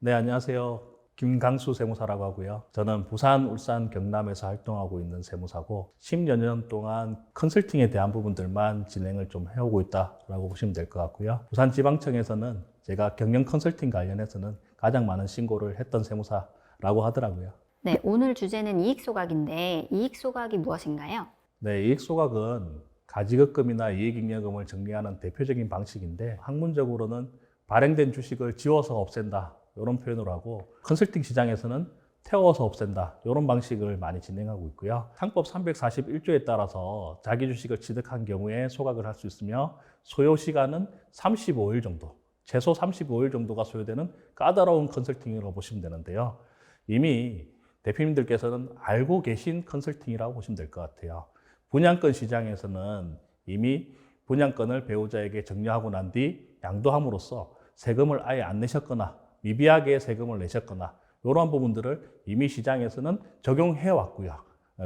네, 안녕하세요. 김강수 세무사라고 하고요. 저는 부산, 울산, 경남에서 활동하고 있는 세무사고 10여 년 동안 컨설팅에 대한 부분들만 진행을 좀 해오고 있다라고 보시면 될 것 같고요. 부산지방청에서는 제가 경영 컨설팅 관련해서는 가장 많은 신고를 했던 세무사라고 하더라고요. 네, 오늘 주제는 이익소각인데 이익소각이 무엇인가요? 네, 이익소각은 가지급금이나 이익잉여금을 정리하는 대표적인 방식인데 학문적으로는 발행된 주식을 지워서 없앤다 이런 표현을 하고 컨설팅 시장에서는 태워서 없앤다 이런 방식을 많이 진행하고 있고요. 상법 341조에 따라서 자기 주식을 취득한 경우에 소각을 할 수 있으며 소요 시간은 35일 정도, 최소 35일 정도가 소요되는 까다로운 컨설팅이라고 보시면 되는데요. 이미 대표님들께서는 알고 계신 컨설팅이라고 보시면 될 것 같아요. 분양권 시장에서는 이미 분양권을 배우자에게 정려하고 난 뒤 양도함으로써 세금을 아예 안 내셨거나 미비하게 세금을 내셨거나 이러한 부분들을 이미 시장에서는 적용해 왔고요.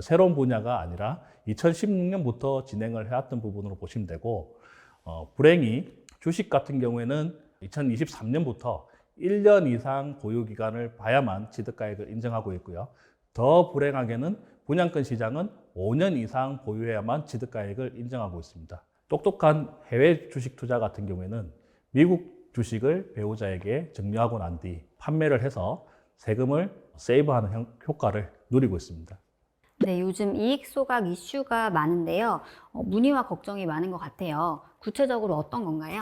새로운 분야가 아니라 2016년부터 진행을 해왔던 부분으로 보시면 되고 불행히 주식 같은 경우에는 2023년부터 1년 이상 보유기간을 봐야만 취득가액을 인정하고 있고요. 더 불행하게는 분양권 시장은 5년 이상 보유해야만 취득가액을 인정하고 있습니다. 똑똑한 해외 주식 투자 같은 경우에는 미국 주식을 배우자에게 증여하고 난 뒤 판매를 해서 세금을 세이브하는 효과를 누리고 있습니다. 네, 요즘 이익소각 이슈가 많은데요. 문의와 걱정이 많은 것 같아요. 구체적으로 어떤 건가요?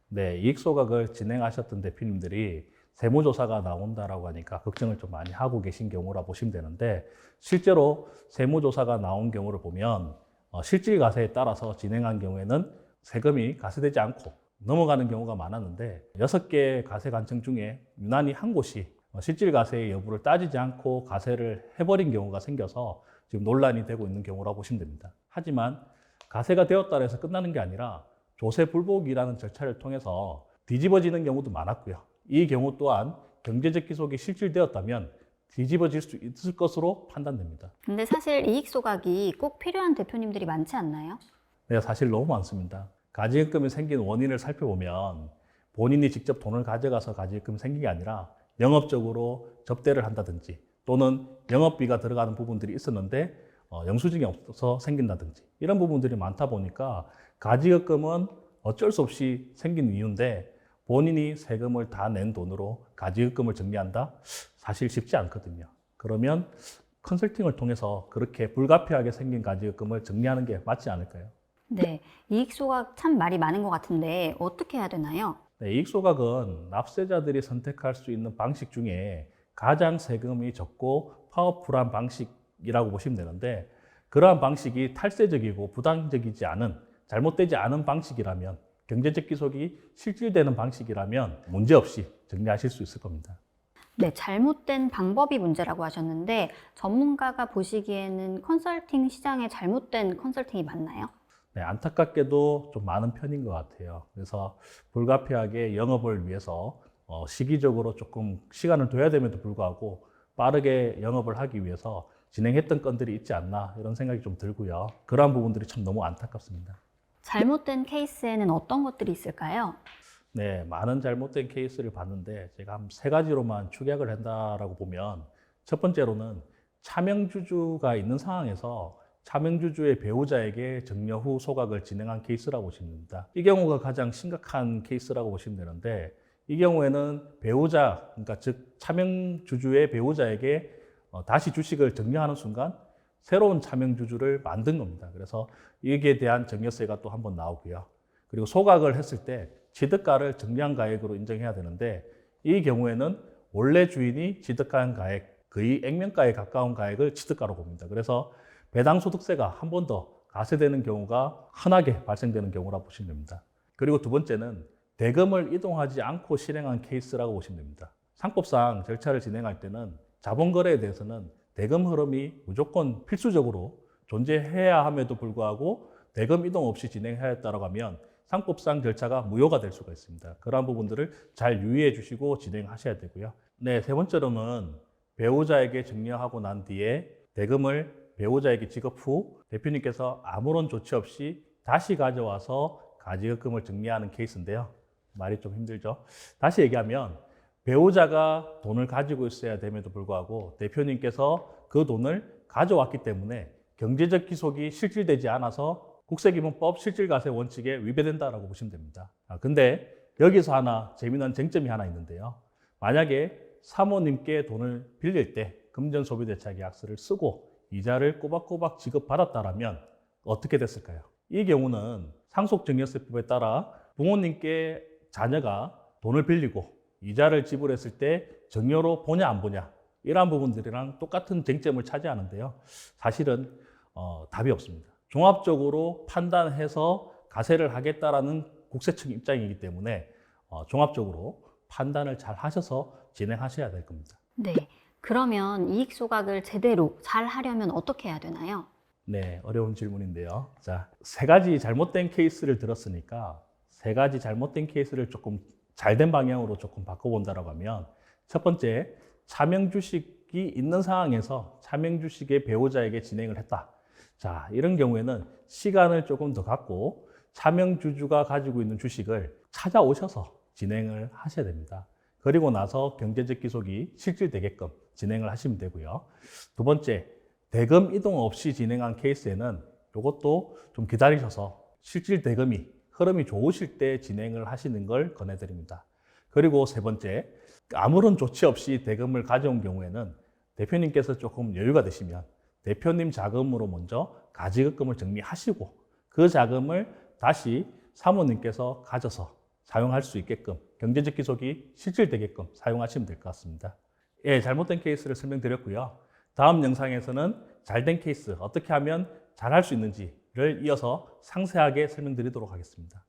네, 이익소각을 진행하셨던 대표님들이 세무조사가 나온다라고 하니까 걱정을 좀 많이 하고 계신 경우라 보시면 되는데 실제로 세무조사가 나온 경우를 보면 실질과세에 따라서 진행한 경우에는 세금이 과세되지 않고 넘어가는 경우가 많았는데 6개 과세 관청 중에 유난히 한 곳이 실질과세의 여부를 따지지 않고 과세를 해버린 경우가 생겨서 지금 논란이 되고 있는 경우라고 보시면 됩니다. 하지만 과세가 되었다 해서 끝나는 게 아니라 조세 불복이라는 절차를 통해서 뒤집어지는 경우도 많았고요. 이 경우 또한 경제적 기속이 실질되었다면 뒤집어질 수 있을 것으로 판단됩니다. 근데 사실 이익소각이 꼭 필요한 대표님들이 많지 않나요? 네, 사실 너무 많습니다. 가지급금이 생긴 원인을 살펴보면 본인이 직접 돈을 가져가서 가지급금이 생긴 게 아니라 영업적으로 접대를 한다든지 또는 영업비가 들어가는 부분들이 있었는데 영수증이 없어서 생긴다든지 이런 부분들이 많다 보니까 가지급금은 어쩔 수 없이 생긴 이유인데 본인이 세금을 다 낸 돈으로 가지급금을 정리한다? 사실 쉽지 않거든요. 그러면 컨설팅을 통해서 그렇게 불가피하게 생긴 가지급금을 정리하는 게 맞지 않을까요? 네, 이익소각 참 말이 많은 것 같은데 어떻게 해야 되나요? 네, 이익소각은 납세자들이 선택할 수 있는 방식 중에 가장 세금이 적고 파워풀한 방식이라고 보시면 되는데 그러한 방식이 탈세적이고 부당적이지 않은 잘못되지 않은 방식이라면 경제적 기속이 실질되는 방식이라면 문제없이 정리하실 수 있을 겁니다. 네, 잘못된 방법이 문제라고 하셨는데 전문가가 보시기에는 컨설팅 시장에 잘못된 컨설팅이 맞나요? 네, 안타깝게도 좀 많은 편인 것 같아요. 그래서 불가피하게 영업을 위해서 시기적으로 조금 시간을 둬야 됨에도 불구하고 빠르게 영업을 하기 위해서 진행했던 건들이 있지 않나 이런 생각이 좀 들고요. 그러한 부분들이 참 너무 안타깝습니다. 잘못된 케이스에는 어떤 것들이 있을까요? 네, 많은 잘못된 케이스를 봤는데 제가 한 3가지로만 축약을 한다라고 보면 첫 번째로는 차명주주가 있는 상황에서 차명주주의 배우자에게 증여 후 소각을 진행한 케이스라고 보시면 됩니다. 이 경우가 가장 심각한 케이스라고 보시면 되는데 이 경우에는 배우자, 그러니까 즉 차명주주의 배우자에게 다시 주식을 증여하는 순간 새로운 차명주주를 만든 겁니다. 그래서 이기에 대한 증여세가 또 한 번 나오고요. 그리고 소각을 했을 때 취득가를 정량 가액으로 인정해야 되는데 이 경우에는 원래 주인이 취득한 가액, 거의 액면가에 가까운 가액을 취득가로 봅니다. 그래서 배당소득세가 한 번 더 과세되는 경우가 흔하게 발생되는 경우라 보시면 됩니다. 그리고 두 번째는 대금을 이동하지 않고 실행한 케이스라고 보시면 됩니다. 상법상 절차를 진행할 때는 자본거래에 대해서는 대금 흐름이 무조건 필수적으로 존재해야 함에도 불구하고 대금 이동 없이 진행해야 했다고 하면 상법상 절차가 무효가 될 수가 있습니다. 그러한 부분들을 잘 유의해 주시고 진행하셔야 되고요. 네, 세 번째로는 배우자에게 증여하고 난 뒤에 대금을 배우자에게 지급 후 대표님께서 아무런 조치 없이 다시 가져와서 가지급금을 정리하는 케이스인데요. 말이 좀 힘들죠. 다시 얘기하면 배우자가 돈을 가지고 있어야 됨에도 불구하고 대표님께서 그 돈을 가져왔기 때문에 경제적 기속이 실질되지 않아서 국세기본법 실질과세 원칙에 위배된다라고 보시면 됩니다. 근데 여기서 하나 재미난 쟁점이 하나 있는데요. 만약에 사모님께 돈을 빌릴 때 금전소비대차계약서를 쓰고 이자를 꼬박꼬박 지급받았다라면 어떻게 됐을까요? 이 경우는 상속증여세법에 따라 부모님께 자녀가 돈을 빌리고 이자를 지불했을 때 증여로 보냐 안 보냐 이러한 부분들이랑 똑같은 쟁점을 차지하는데요. 사실은 답이 없습니다. 종합적으로 판단해서 가세를 하겠다라는 국세청 입장이기 때문에 종합적으로 판단을 잘 하셔서 진행하셔야 될 겁니다. 네. 그러면 이익 소각을 제대로 잘 하려면 어떻게 해야 되나요? 네, 어려운 질문인데요. 자, 세 가지 잘못된 케이스를 들었으니까 세 가지 잘못된 케이스를 조금 잘된 방향으로 조금 바꿔본다라고 하면 첫 번째, 차명 주식이 있는 상황에서 차명 주식의 배우자에게 진행을 했다. 자, 이런 경우에는 시간을 조금 더 갖고 차명 주주가 가지고 있는 주식을 찾아오셔서 진행을 하셔야 됩니다. 그리고 나서 경제적 기속이 실질되게끔 진행을 하시면 되고요. 두 번째, 대금 이동 없이 진행한 케이스에는 이것도 좀 기다리셔서 실질 대금이 흐름이 좋으실 때 진행을 하시는 걸 권해드립니다. 그리고 세 번째, 아무런 조치 없이 대금을 가져온 경우에는 대표님께서 조금 여유가 되시면 대표님 자금으로 먼저 가지급금을 정리하시고 그 자금을 다시 사모님께서 가져서 사용할 수 있게끔 경제적 기속이 실질되게끔 사용하시면 될 것 같습니다. 예, 잘못된 케이스를 설명드렸고요. 다음 영상에서는 잘된 케이스, 어떻게 하면 잘할 수 있는지를 이어서 상세하게 설명드리도록 하겠습니다.